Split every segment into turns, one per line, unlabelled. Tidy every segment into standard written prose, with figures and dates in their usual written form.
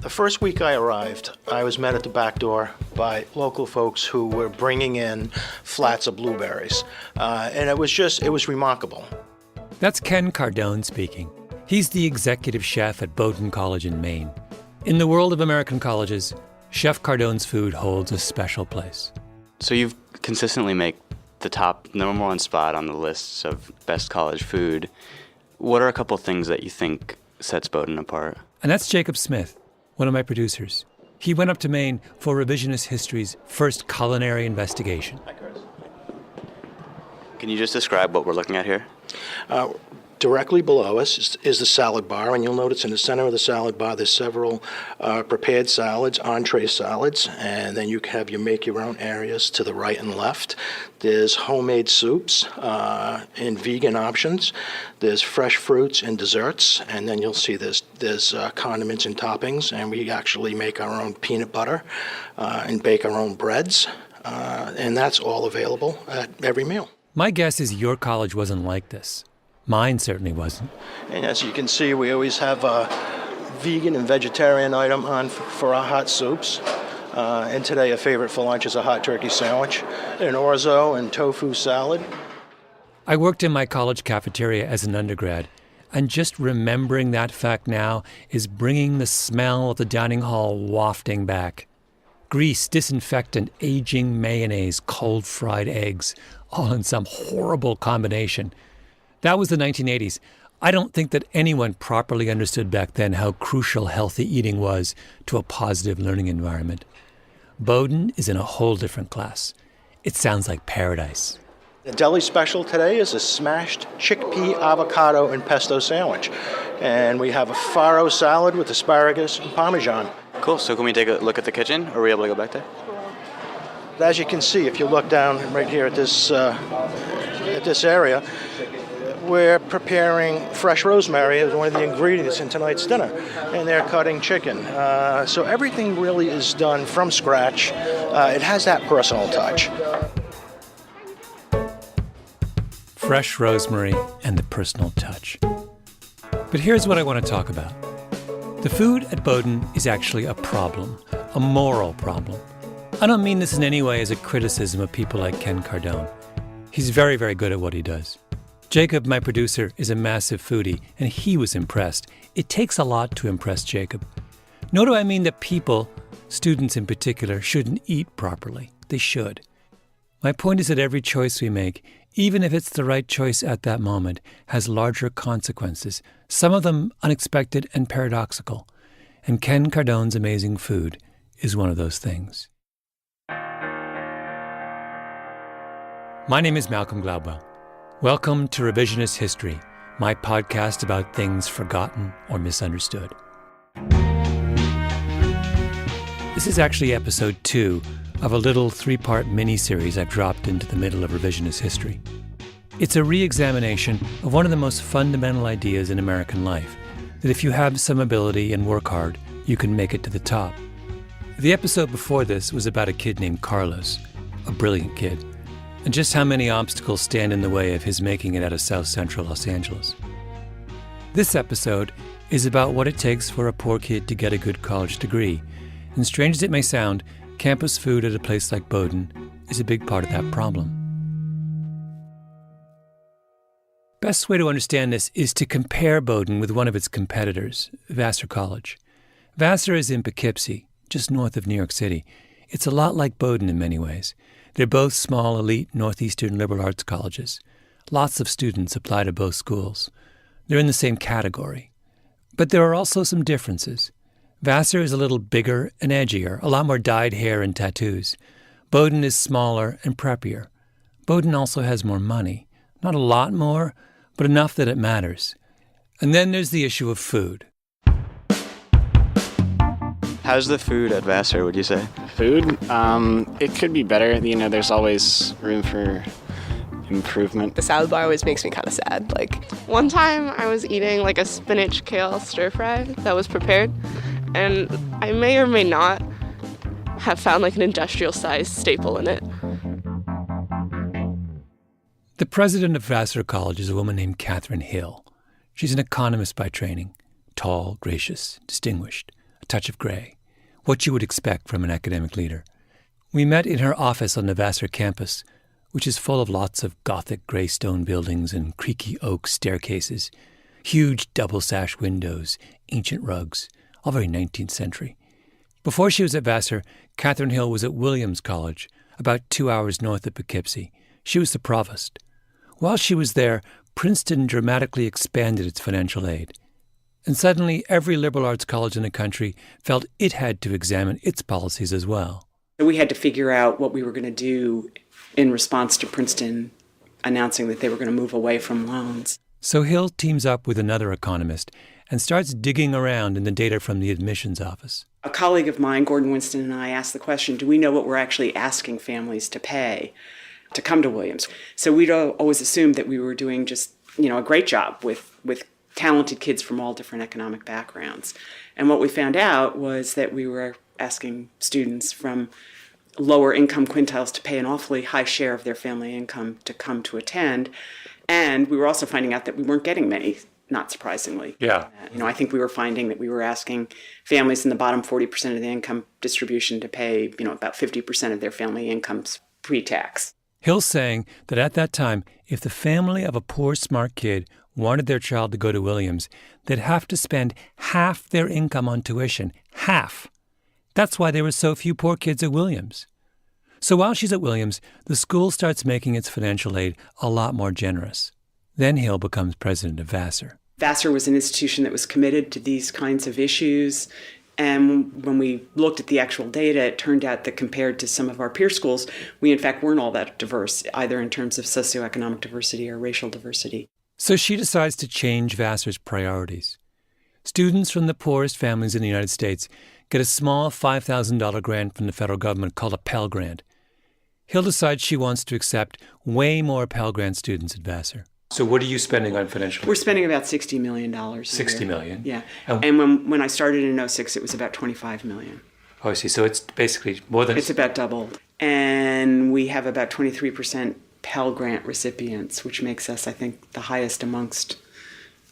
The first week I arrived, I was met at the back door by local folks who were bringing in flats of blueberries. And it was remarkable.
That's Ken Cardone speaking. He's the executive chef at Bowdoin College in Maine. In the world of American colleges, Chef Cardone's food holds a special place.
So you've consistently made the top number one spot on the lists of best college food. What are a couple things that you think sets Bowdoin apart?
And that's Jacob Smith, one of my producers. He went up to Maine for Revisionist History's first culinary investigation.
Hi, Chris.
Can you just describe what we're looking at here?
Directly below us is the salad bar, and you'll notice in the center of the salad bar there's several prepared salads, entree salads, and then you have your make-your-own areas to the right and left. There's homemade soups and vegan options. There's fresh fruits and desserts, and then you'll see there's condiments and toppings, and we actually make our own peanut butter and bake our own breads, and that's all available at every meal.
My guess is your college wasn't like this. Mine certainly wasn't.
And as you can see, we always have a vegan and vegetarian item on for our hot soups. And today, a favorite for lunch is a hot turkey sandwich, an orzo and tofu salad.
I worked in my college cafeteria as an undergrad, and just remembering that fact now is bringing the smell of the dining hall wafting back. Grease, disinfectant, aging mayonnaise, cold fried eggs, all in some horrible combination. That was the 1980s. I don't think that anyone properly understood back then how crucial healthy eating was to a positive learning environment. Bowdoin is in a whole different class. It sounds like paradise.
The deli special today is a smashed chickpea, avocado, and pesto sandwich. And we have a farro salad with asparagus and Parmesan.
Cool. So can we take a look at the kitchen? Are we able to go back there?
As you can see, if you look down right here at this area, we're preparing fresh rosemary as one of the ingredients in tonight's dinner, and they're cutting chicken. So everything really is done from scratch. It has that personal touch.
Fresh rosemary and the personal touch. But here's what I want to talk about. The food at Bowdoin is actually a problem, a moral problem. I don't mean this in any way as a criticism of people like Ken Cardone. He's very, very good at what he does. Jacob, my producer, is a massive foodie, and he was impressed. It takes a lot to impress Jacob. Nor do I mean that people, students in particular, shouldn't eat properly. They should. My point is that every choice we make, even if it's the right choice at that moment, has larger consequences, some of them unexpected and paradoxical. And Ken Cardone's amazing food is one of those things. My name is Malcolm Gladwell. Welcome to Revisionist History, my podcast about things forgotten or misunderstood. This is actually episode 2 of a little 3-part mini-series I've dropped into the middle of Revisionist History. It's a re-examination of one of the most fundamental ideas in American life, that if you have some ability and work hard, you can make it to the top. The episode before this was about a kid named Carlos, a brilliant kid, and just how many obstacles stand in the way of his making it out of South Central Los Angeles. This episode is about what it takes for a poor kid to get a good college degree, and strange as it may sound, campus food at a place like Bowdoin is a big part of that problem. Best way to understand this is to compare Bowdoin with one of its competitors, Vassar College. Vassar is in Poughkeepsie, just north of New York City. It's a lot like Bowdoin in many ways. They're both small, elite, northeastern liberal arts colleges. Lots of students apply to both schools. They're in the same category. But there are also some differences. Vassar is a little bigger and edgier, a lot more dyed hair and tattoos. Bowdoin is smaller and preppier. Bowdoin also has more money. Not a lot more, but enough that it matters. And then there's the issue of food.
How's the food at Vassar, would you say?
Food? It could be better. You know, there's always room for improvement.
The salad bar always makes me kind of sad. Like, one time I was eating like a spinach kale stir fry that was prepared, and I may or may not have found like an industrial-sized staple in it.
The president of Vassar College is a woman named Catherine Hill. She's an economist by training, tall, gracious, distinguished, a touch of gray, what you would expect from an academic leader. We met in her office on the Vassar campus, which is full of lots of Gothic gray stone buildings and creaky oak staircases, huge double-sash windows, ancient rugs, all very 19th century. Before she was at Vassar, Catherine Hill was at Williams College, about 2 hours north of Poughkeepsie. She was the provost. While she was there, Princeton dramatically expanded its financial aid. And suddenly, every liberal arts college in the country felt it had to examine its policies as well.
We had to figure out what we were going to do in response to Princeton announcing that they were going to move away from loans.
So Hill teams up with another economist and starts digging around in the data from the admissions office.
A colleague of mine, Gordon Winston, and I asked the question, do we know what we're actually asking families to pay to come to Williams? So we'd always assumed that we were doing just, a great job with talented kids from all different economic backgrounds. And what we found out was that we were asking students from lower income quintiles to pay an awfully high share of their family income to come to attend. And we were also finding out that we weren't getting many, not surprisingly.
Yeah.
I think we were finding that we were asking families in the bottom 40% of the income distribution to pay, about 50% of their family incomes pre-tax.
Hill's saying that at that time, if the family of a poor, smart kid wanted their child to go to Williams, they'd have to spend half their income on tuition. Half. That's why there were so few poor kids at Williams. So while she's at Williams, the school starts making its financial aid a lot more generous. Then Hill becomes president of Vassar.
Vassar was an institution that was committed to these kinds of issues. And when we looked at the actual data, it turned out that compared to some of our peer schools, we in fact weren't all that diverse, either in terms of socioeconomic diversity or racial diversity.
So she decides to change Vassar's priorities. Students from the poorest families in the United States get a small $5,000 grant from the federal government called a Pell Grant. Hill decides she wants to accept way more Pell Grant students at Vassar. So what are you spending on financial aid?
We're spending about $60 million.
$60 million?
Yeah. And when I started in 2006, it was about $25 million.
Oh, I see. So it's basically more than...
It's about doubled. And we have about 23% Pell Grant recipients, which makes us, I think, the highest amongst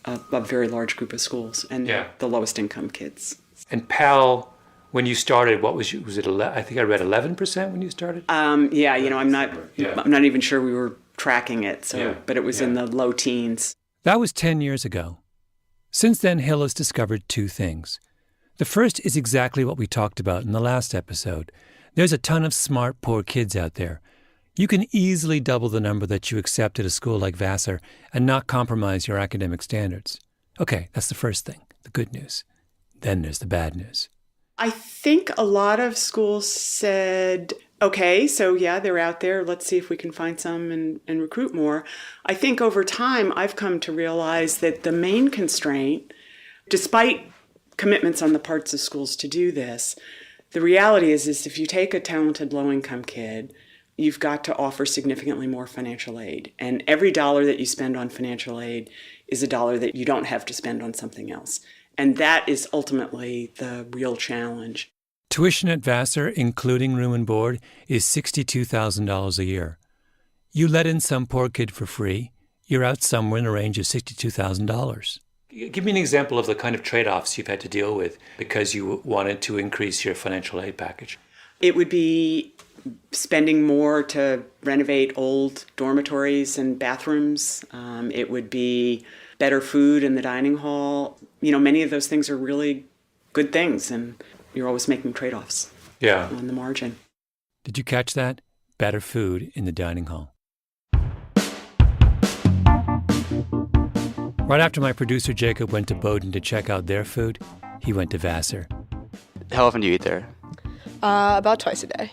a very large group of schools and the lowest income kids.
And Pell, when you started, what was it? I think I read 11% when you started.
I'm not even sure we were tracking it. But it was in the low teens.
That was 10 years ago. Since then, Hill has discovered two things. The first is exactly what we talked about in the last episode. There's a ton of smart, poor kids out there. You can easily double the number that you accept at a school like Vassar and not compromise your academic standards. Okay, that's the first thing, the good news. Then there's the bad news.
I think a lot of schools said, okay, so they're out there. Let's see if we can find some and recruit more. I think over time, I've come to realize that the main constraint, despite commitments on the parts of schools to do this, the reality is if you take a talented low-income kid, you've got to offer significantly more financial aid. And every dollar that you spend on financial aid is a dollar that you don't have to spend on something else. And that is ultimately the real challenge.
Tuition at Vassar, including room and board, is $62,000 a year. You let in some poor kid for free, you're out somewhere in the range of $62,000. Give me an example of the kind of trade-offs you've had to deal with because you wanted to increase your financial aid package.
It would be spending more to renovate old dormitories and bathrooms. It would be better food in the dining hall. Many of those things are really good things, and you're always making trade-offs on the margin.
Did you catch that? Better food in the dining hall. Right after my producer Jacob went to Bowdoin to check out their food, he went to Vassar.
How often do you eat there?
About twice a day.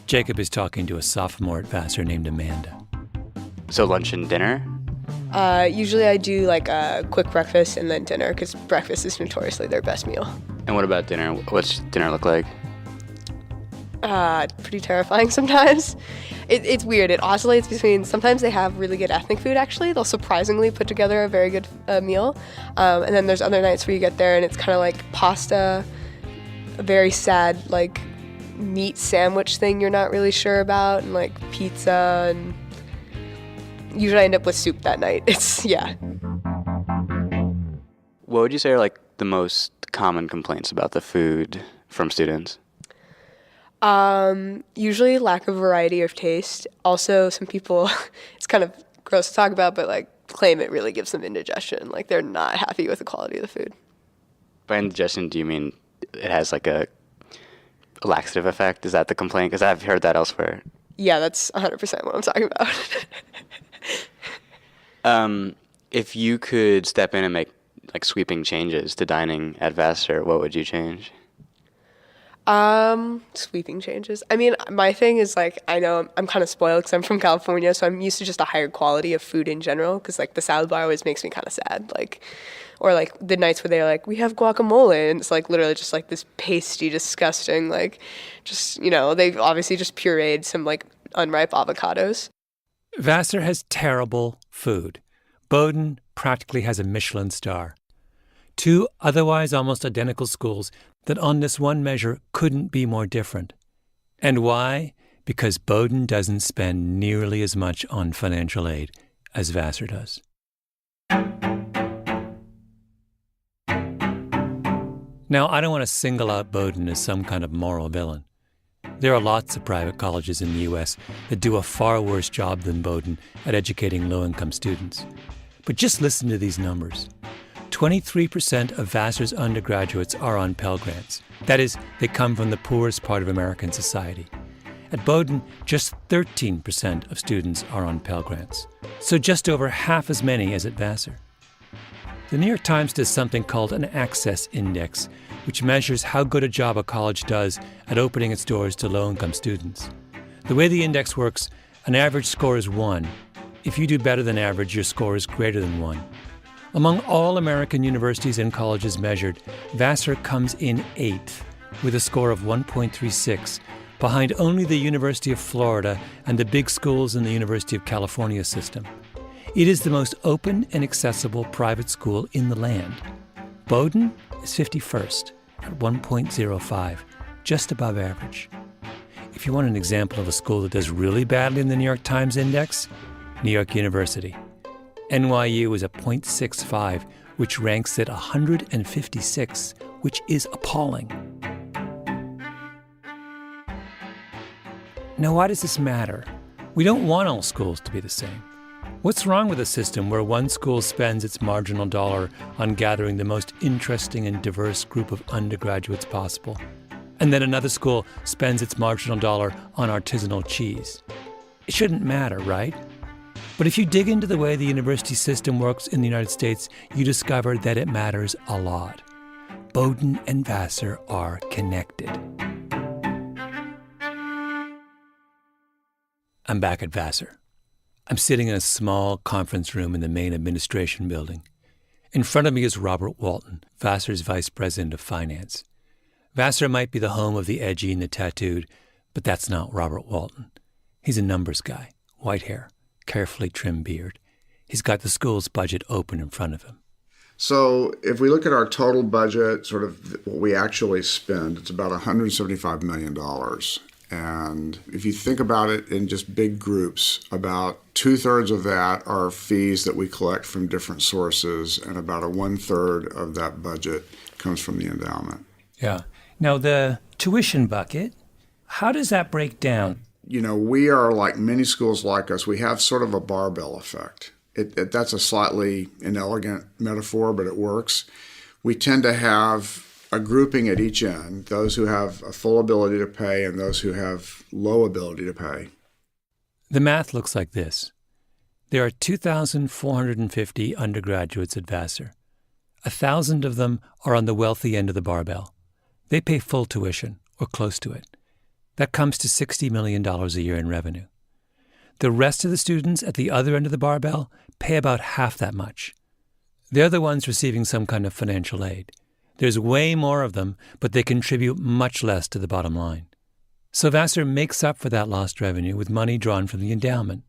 Jacob is talking to a sophomore at Vassar named Amanda.
So lunch and dinner?
Usually I do like a quick breakfast and then dinner because breakfast is notoriously their best meal.
And what about dinner? What's dinner look like?
Pretty terrifying sometimes. It's weird. It oscillates between, sometimes they have really good ethnic food actually. They'll surprisingly put together a very good meal. And then there's other nights where you get there and it's kind of like pasta, a very sad like meat sandwich thing you're not really sure about, and like pizza, and usually I end up with soup that night. What
would you say are like the most common complaints about the food from students?
Usually lack of variety of taste. Also, some people, it's kind of gross to talk about, but like claim it really gives them indigestion. Like they're not happy with the quality of the food.
By indigestion, do you mean it has like a laxative effect? Is that the complaint? Because I've heard that elsewhere.
Yeah, that's 100% what I'm talking about.
If you could step in and make like sweeping changes to dining at Vassar, what would you change?
Sweeping changes. I mean, my thing is like, I know I'm kind of spoiled because I'm from California, so I'm used to just a higher quality of food in general. Because like the salad bar always makes me kind of sad. Like, or like the nights where they're like, we have guacamole, and it's like literally just like this pasty, disgusting, like, just they've obviously just pureed some like unripe avocados.
Vassar has terrible food. Bowdoin practically has a Michelin star. Two otherwise almost identical schools that on this one measure couldn't be more different. And why? Because Bowdoin doesn't spend nearly as much on financial aid as Vassar does. Now, I don't want to single out Bowdoin as some kind of moral villain. There are lots of private colleges in the U.S. that do a far worse job than Bowdoin at educating low-income students. But just listen to these numbers. 23% of Vassar's undergraduates are on Pell Grants. That is, they come from the poorest part of American society. At Bowdoin, just 13% of students are on Pell Grants, so just over half as many as at Vassar. The New York Times does something called an Access Index, which measures how good a job a college does at opening its doors to low-income students. The way the index works, an average score is 1. If you do better than average, your score is greater than 1. Among all American universities and colleges measured, Vassar comes in 8th with a score of 1.36, behind only the University of Florida and the big schools in the University of California system. It is the most open and accessible private school in the land. Bowdoin is 51st at 1.05, just above average. If you want an example of a school that does really badly in the New York Times Index, New York University. NYU is a 0.65, which ranks it 156, which is appalling. Now, why does this matter? We don't want all schools to be the same. What's wrong with a system where one school spends its marginal dollar on gathering the most interesting and diverse group of undergraduates possible, and then another school spends its marginal dollar on artisanal cheese? It shouldn't matter, right? But if you dig into the way the university system works in the United States, you discover that it matters a lot. Bowdoin and Vassar are connected. I'm back at Vassar. I'm sitting in a small conference room in the main administration building. In front of me is Robert Walton, Vassar's vice president of finance. Vassar might be the home of the edgy and the tattooed, but that's not Robert Walton. He's a numbers guy, white hair, carefully trimmed beard. He's got the school's budget open in front of him.
So if we look at our total budget, sort of what we actually spend, it's about $175 million. And if you think about it in just big groups, about 2/3 of that are fees that we collect from different sources, and about 1/3 of that budget comes from the endowment.
Yeah. Now, the tuition bucket, how does that break down?
We are like many schools like us. We have sort of a barbell effect. That's a slightly inelegant metaphor, but it works. We tend to have a grouping at each end, those who have a full ability to pay and those who have low ability to pay.
The math looks like this. There are 2,450 undergraduates at Vassar. 1,000 of them are on the wealthy end of the barbell. They pay full tuition, or close to it. That comes to $60 million a year in revenue. The rest of the students at the other end of the barbell pay about half that much. They're the ones receiving some kind of financial aid. There's way more of them, but they contribute much less to the bottom line. So Vassar makes up for that lost revenue with money drawn from the endowment.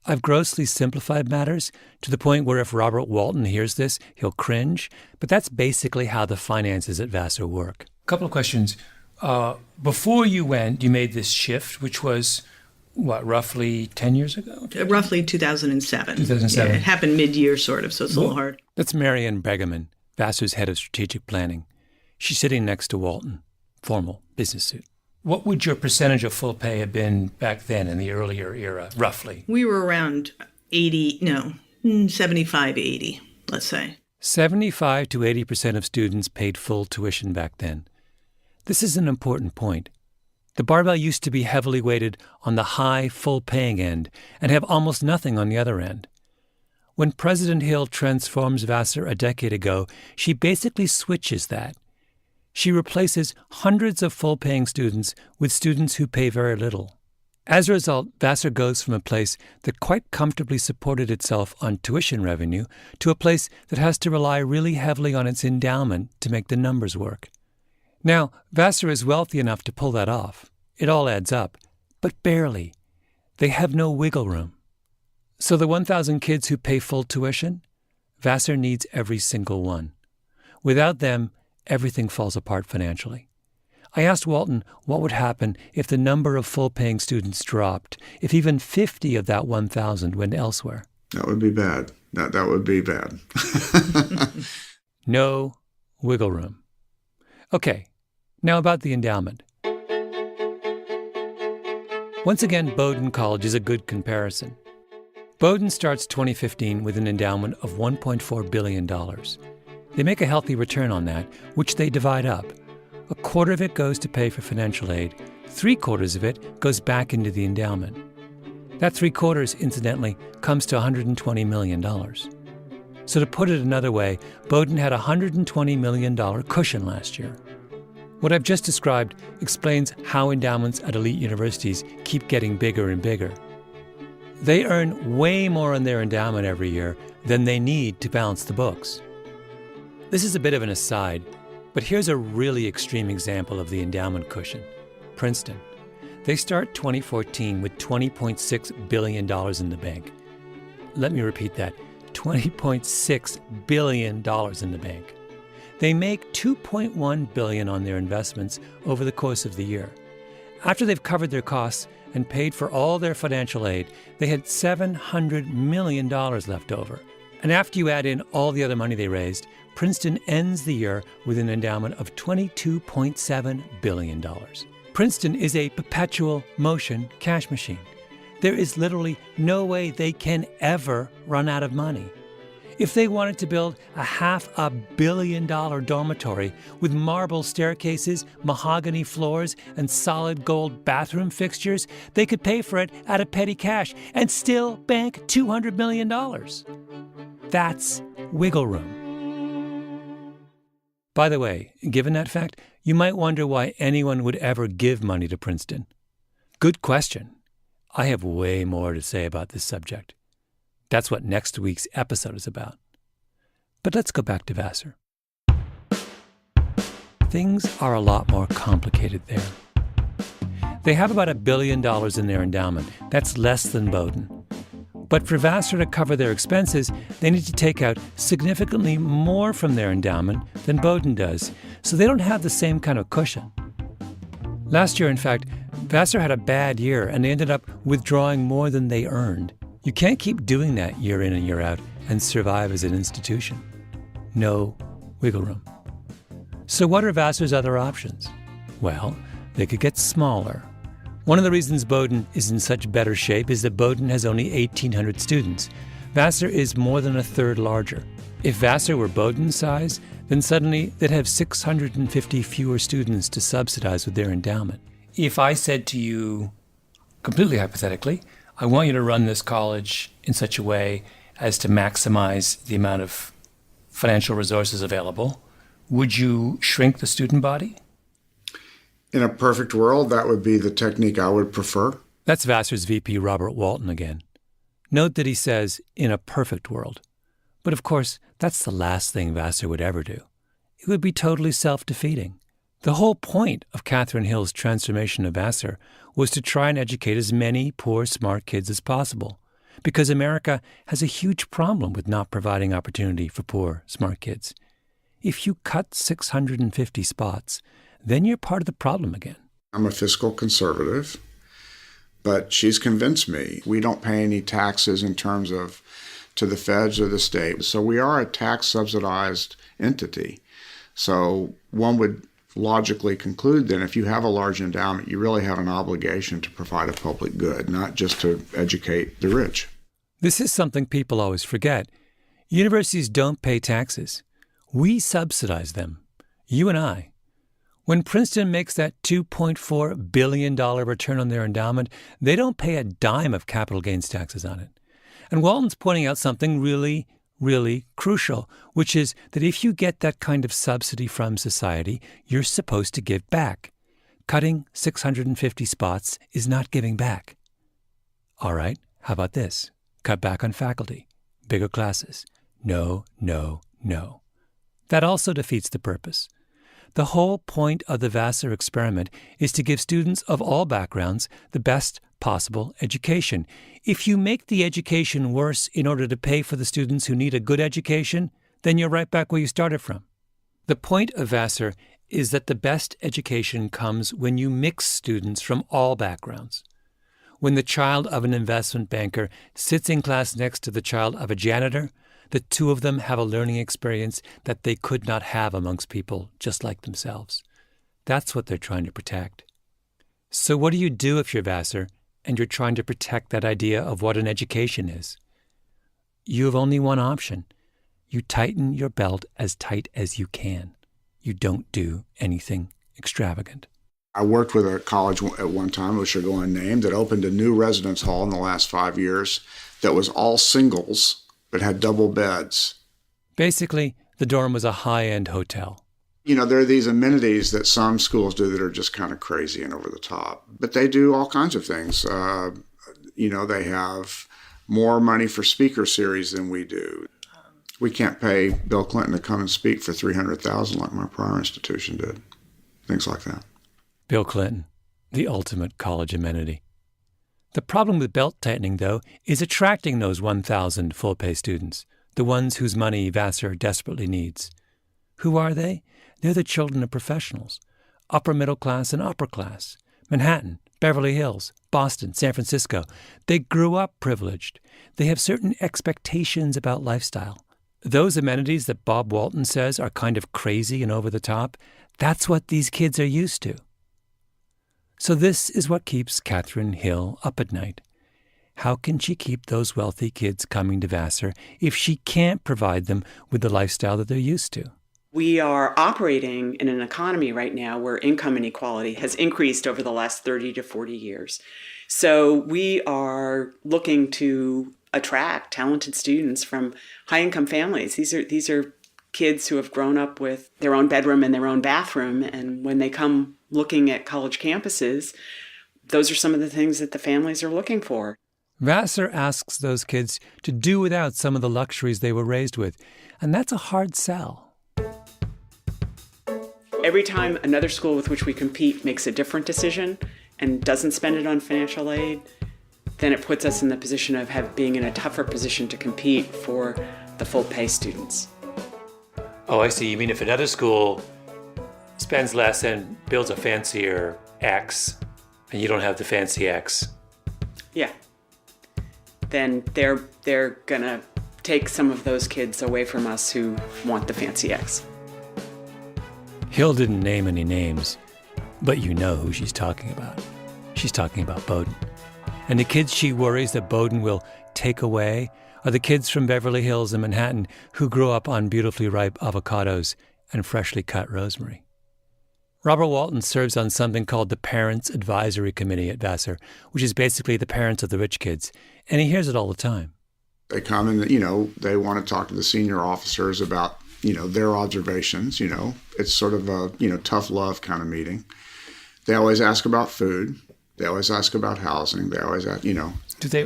I've grossly simplified matters to the point where if Robert Walton hears this, he'll cringe, but that's basically how the finances at Vassar work. A couple of questions. Before you went, you made this shift, which was, roughly 10 years ago?
Roughly 2007.
2007.
Yeah, it happened mid-year, sort of, so it's a little hard.
That's Marianne Bregeman, Vassar's head of strategic planning. She's sitting next to Walton, formal business suit. What would your percentage of full pay have been back then in the earlier era, roughly?
We were around 75, 80, let's say.
75 to 80% of students paid full tuition back then. This is an important point. The barbell used to be heavily weighted on the high, full-paying end and have almost nothing on the other end. When President Hill transforms Vassar a decade ago, she basically switches that. She replaces hundreds of full-paying students with students who pay very little. As a result, Vassar goes from a place that quite comfortably supported itself on tuition revenue to a place that has to rely really heavily on its endowment to make the numbers work. Now, Vassar is wealthy enough to pull that off. It all adds up, but barely. They have no wiggle room. So the 1,000 kids who pay full tuition, Vassar needs every single one. Without them, everything falls apart financially. I asked Walton what would happen if the number of full-paying students dropped, if even 50 of that 1,000 went elsewhere.
That would be bad. That would be bad.
No wiggle room. Okay, now about the endowment. Once again, Bowdoin College is a good comparison. Bowdoin starts 2015 with an endowment of $1.4 billion. They make a healthy return on that, which they divide up. A quarter of it goes to pay for financial aid. 3/4 of it goes back into the endowment. That 3/4, incidentally, comes to $120 million. So to put it another way, Bowdoin had a $120 million cushion last year. What I've just described explains how endowments at elite universities keep getting bigger and bigger. They earn way more on their endowment every year than they need to balance the books. This is a bit of an aside, but here's a really extreme example of the endowment cushion. Princeton. They start 2014 with $20.6 billion in the bank. Let me repeat that, $20.6 billion in the bank. They make $2.1 billion on their investments over the course of the year. After they've covered their costs and paid for all their financial aid, they had $700 million left over. And after you add in all the other money they raised, Princeton ends the year with an endowment of $22.7 billion. Princeton is a perpetual motion cash machine. There is literally no way they can ever run out of money. If they wanted to build a $500 million dormitory with marble staircases, mahogany floors, and solid gold bathroom fixtures, they could pay for it out of petty cash and still bank $200 million. That's wiggle room. By the way, given that fact, you might wonder why anyone would ever give money to Princeton. Good question. I have way more to say about this subject. That's what next week's episode is about. But let's go back to Vassar. Things are a lot more complicated there. They have about $1 billion in their endowment. That's less than Bowdoin. But for Vassar to cover their expenses, they need to take out significantly more from their endowment than Bowdoin does, so they don't have the same kind of cushion. Last year, in fact, Vassar had a bad year, and they ended up withdrawing more than they earned. You can't keep doing that year in and year out and survive as an institution. No wiggle room. So what are Vassar's other options? Well, they could get smaller. One of the reasons Bowdoin is in such better shape is that Bowdoin has only 1,800 students. Vassar is more than a third larger. If Vassar were Bowdoin's size, then suddenly they'd have 650 fewer students to subsidize with their endowment. If I said to you, completely hypothetically, I want you to run this college in such a way as to maximize the amount of financial resources available, would you shrink the student body?
In a perfect world, that would be the technique I would prefer.
That's Vassar's VP Robert Walton again. Note that he says, in a perfect world. But of course, that's the last thing Vassar would ever do. It would be totally self-defeating. The whole point of Catherine Hill's transformation of Vassar was to try and educate as many poor, smart kids as possible, because America has a huge problem with not providing opportunity for poor, smart kids. If you cut 650 spots, then you're part of the problem again.
I'm a fiscal conservative, but she's convinced me we don't pay any taxes in terms of to the feds or the state. So we are a tax-subsidized entity. So one would logically conclude then if you have a large endowment, you really have an obligation to provide a public good, not just to educate the rich.
This is something people always forget. Universities don't pay taxes. We subsidize them. You and I. When Princeton makes that $2.4 billion return on their endowment, they don't pay a dime of capital gains taxes on it. And Walton's pointing out something really, really crucial, which is that if you get that kind of subsidy from society, you're supposed to give back. Cutting 650 spots is not giving back. All right, how about this? Cut back on faculty, bigger classes. No, no, no. That also defeats the purpose. The whole point of the Vassar experiment is to give students of all backgrounds the best possible education. If you make the education worse in order to pay for the students who need a good education, then you're right back where you started from. The point of Vassar is that the best education comes when you mix students from all backgrounds. When the child of an investment banker sits in class next to the child of a janitor, the two of them have a learning experience that they could not have amongst people just like themselves. That's what they're trying to protect. So what do you do if you're Vassar and you're trying to protect that idea of what an education is? You have only one option. You tighten your belt as tight as you can. You don't do anything extravagant.
I worked with a college at one time, which are going unnamed, that opened a new residence hall in the last 5 years that was all singles but had double beds.
Basically, the dorm was a high-end hotel.
You know, there are these amenities that some schools do that are just kind of crazy and over the top. But they do all kinds of things. They have more money for speaker series than we do. We can't pay Bill Clinton to come and speak for $300,000 like my prior institution did. Things like that.
Bill Clinton, the ultimate college amenity. The problem with belt tightening, though, is attracting those 1,000 full-pay students, the ones whose money Vassar desperately needs. Who are they? They're the children of professionals, upper middle class and upper class, Manhattan, Beverly Hills, Boston, San Francisco. They grew up privileged. They have certain expectations about lifestyle. Those amenities that Bob Walton says are kind of crazy and over the top, that's what these kids are used to. So this is what keeps Catherine Hill up at night. How can she keep those wealthy kids coming to Vassar if she can't provide them with the lifestyle that they're used to?
We are operating in an economy right now where income inequality has increased over the last 30 to 40 years. So we are looking to attract talented students from high-income families. These are kids who have grown up with their own bedroom and their own bathroom, and when they come looking at college campuses, those are some of the things that the families are looking for.
Vassar asks those kids to do without some of the luxuries they were raised with, and that's a hard sell.
Every time another school with which we compete makes a different decision and doesn't spend it on financial aid, then it puts us in the position of being in a tougher position to compete for the full-pay students.
Oh, I see. You mean if another school spends less and builds a fancier X, and you don't have the fancy X?
Yeah. Then they're gonna take some of those kids away from us who want the fancy X.
Hill didn't name any names, but you know who she's talking about. She's talking about Bowdoin. And the kids she worries that Bowdoin will take away are the kids from Beverly Hills and Manhattan who grew up on beautifully ripe avocados and freshly cut rosemary. Robert Walton serves on something called the Parents Advisory Committee at Vassar, which is basically the parents of the rich kids, and he hears it all the time.
They come and, they want to talk to the senior officers about, their observations, It's sort of a, tough love kind of meeting. They always ask about food. They always ask about housing. They always ask,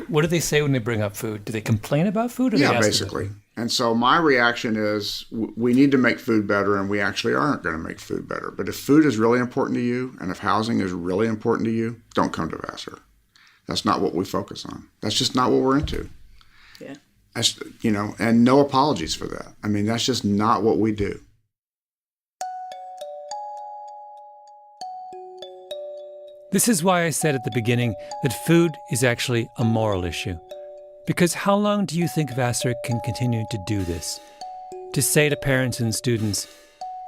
What do they say when they bring up food? Do they complain about food? Or
yeah,
they ask
basically. And so my reaction is we need to make food better, and we actually aren't going to make food better. But if food is really important to you, and if housing is really important to you, don't come to Vassar. That's not what we focus on. That's just not what we're into.
Yeah.
That's, and no apologies for that. I mean, that's just not what we do.
This is why I said at the beginning that food is actually a moral issue. Because how long do you think Vassar can continue to do this? To say to parents and students,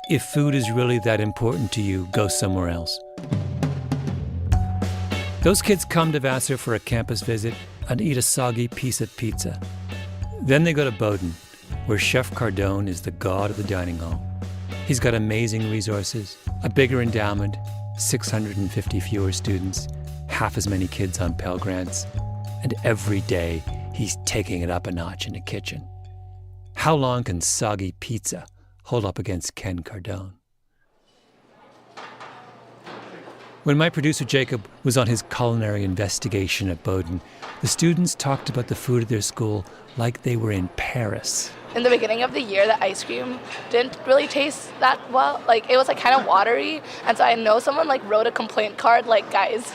if food is really that important to you, go somewhere else. Those kids come to Vassar for a campus visit and eat a soggy piece of pizza. Then they go to Bowdoin, where Chef Cardone is the god of the dining hall. He's got amazing resources, a bigger endowment, 650 fewer students, half as many kids on Pell Grants, and every day he's taking it up a notch in the kitchen. How long can soggy pizza hold up against Ken Cardone? When my producer Jacob was on his culinary investigation at Bowdoin, the students talked about the food at their school like they were in Paris.
In the beginning of the year, the ice cream didn't really taste that well. Like, it was like kind of watery. And so I know someone like wrote a complaint card, like, guys.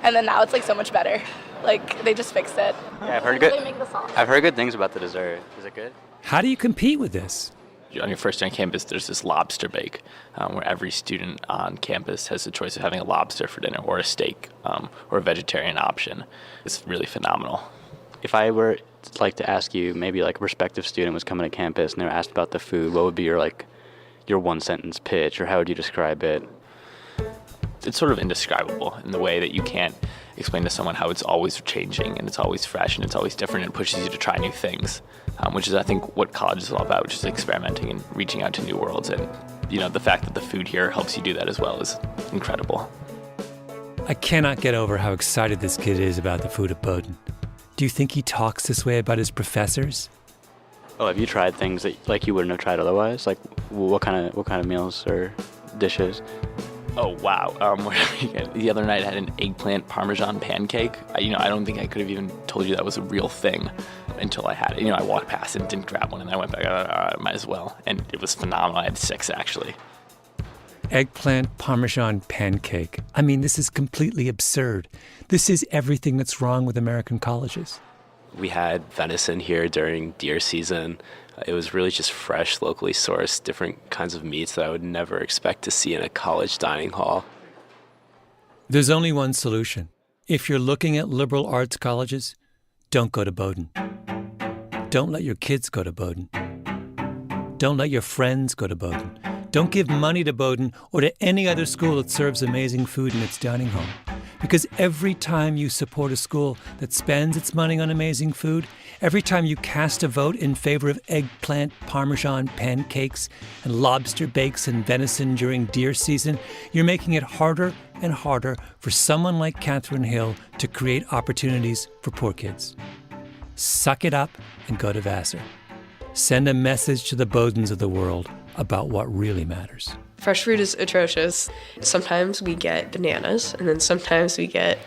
And then now it's like so much better. Like, they just fixed it.
Yeah, I've heard
They make the sauce.
I've heard good things about the dessert. Is it good?
How do you compete with this?
On your first day on campus, there's this lobster bake where every student on campus has the choice of having a lobster for dinner or a steak or a vegetarian option. It's really phenomenal.
If I were like to ask you, maybe like a prospective student was coming to campus and they were asked about the food, what would be your one sentence pitch, or how would you describe it?
It's sort of indescribable in the way that you can't explain to someone how it's always changing and it's always fresh and it's always different and pushes you to try new things, which is, I think, what college is all about, which is experimenting and reaching out to new worlds. And, the fact that the food here helps you do that as well is incredible.
I cannot get over how excited this kid is about the food at Bowdoin. Do you think he talks this way about his professors?
Oh, have you tried things that like you wouldn't have tried otherwise? Like what kind of meals or dishes?
Oh, wow. The other night I had an eggplant Parmesan pancake. I don't think I could have even told you that was a real thing until I had it. I walked past it and didn't grab one, and I went back, I might as well. And it was phenomenal. I had 6, actually.
Eggplant Parmesan pancake. I mean, this is completely absurd. This is everything that's wrong with American colleges.
We had venison here during deer season. It was really just fresh, locally sourced, different kinds of meats that I would never expect to see in a college dining hall.
There's only one solution. If you're looking at liberal arts colleges, don't go to Bowdoin. Don't let your kids go to Bowdoin. Don't let your friends go to Bowdoin. Don't give money to Bowdoin or to any other school that serves amazing food in its dining hall. Because every time you support a school that spends its money on amazing food, every time you cast a vote in favor of eggplant Parmesan pancakes and lobster bakes and venison during deer season, you're making it harder and harder for someone like Catherine Hill to create opportunities for poor kids. Suck it up and go to Vassar. Send a message to the Bowdoins of the world about what really matters.
Fresh fruit is atrocious. Sometimes we get bananas, and then sometimes we get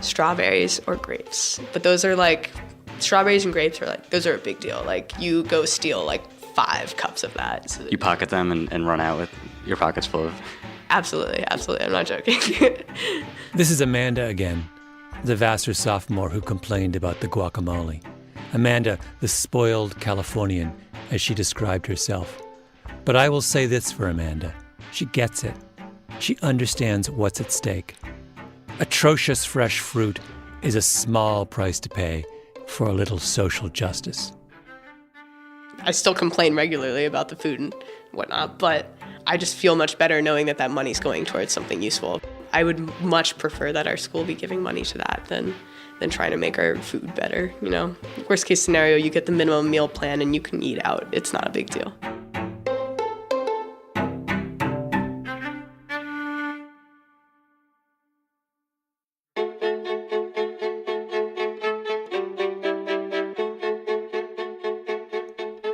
strawberries or grapes. But those are like, strawberries and grapes are like, those are a big deal. Like, you go steal like 5 cups of that. So
You pocket them and run out with your pockets full of...
Absolutely. I'm not joking.
This is Amanda again, the Vassar sophomore who complained about the guacamole. Amanda, the spoiled Californian, as she described herself. But I will say this for Amanda. She gets it. She understands what's at stake. Atrocious fresh fruit is a small price to pay for a little social justice.
I still complain regularly about the food and whatnot, but I just feel much better knowing that that money's going towards something useful. I would much prefer that our school be giving money to that than trying to make our food better, Worst case scenario, you get the minimum meal plan and you can eat out. It's not a big deal.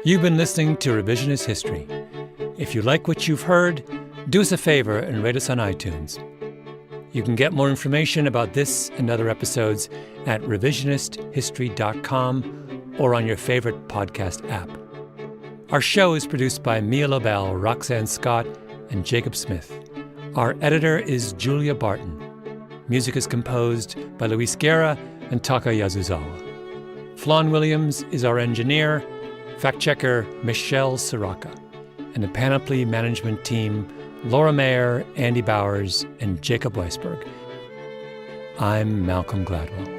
You've been listening to Revisionist History. If you like what you've heard, do us a favor and rate us on iTunes. You can get more information about this and other episodes at revisionisthistory.com or on your favorite podcast app. Our show is produced by Mia Lobel, Roxanne Scott, and Jacob Smith. Our editor is Julia Barton. Music is composed by Luis Guerra and Taka Yazuzawa. Flawn Williams is our engineer, fact-checker Michelle Siraka, and the Panoply management team, Laura Mayer, Andy Bowers, and Jacob Weisberg. I'm Malcolm Gladwell.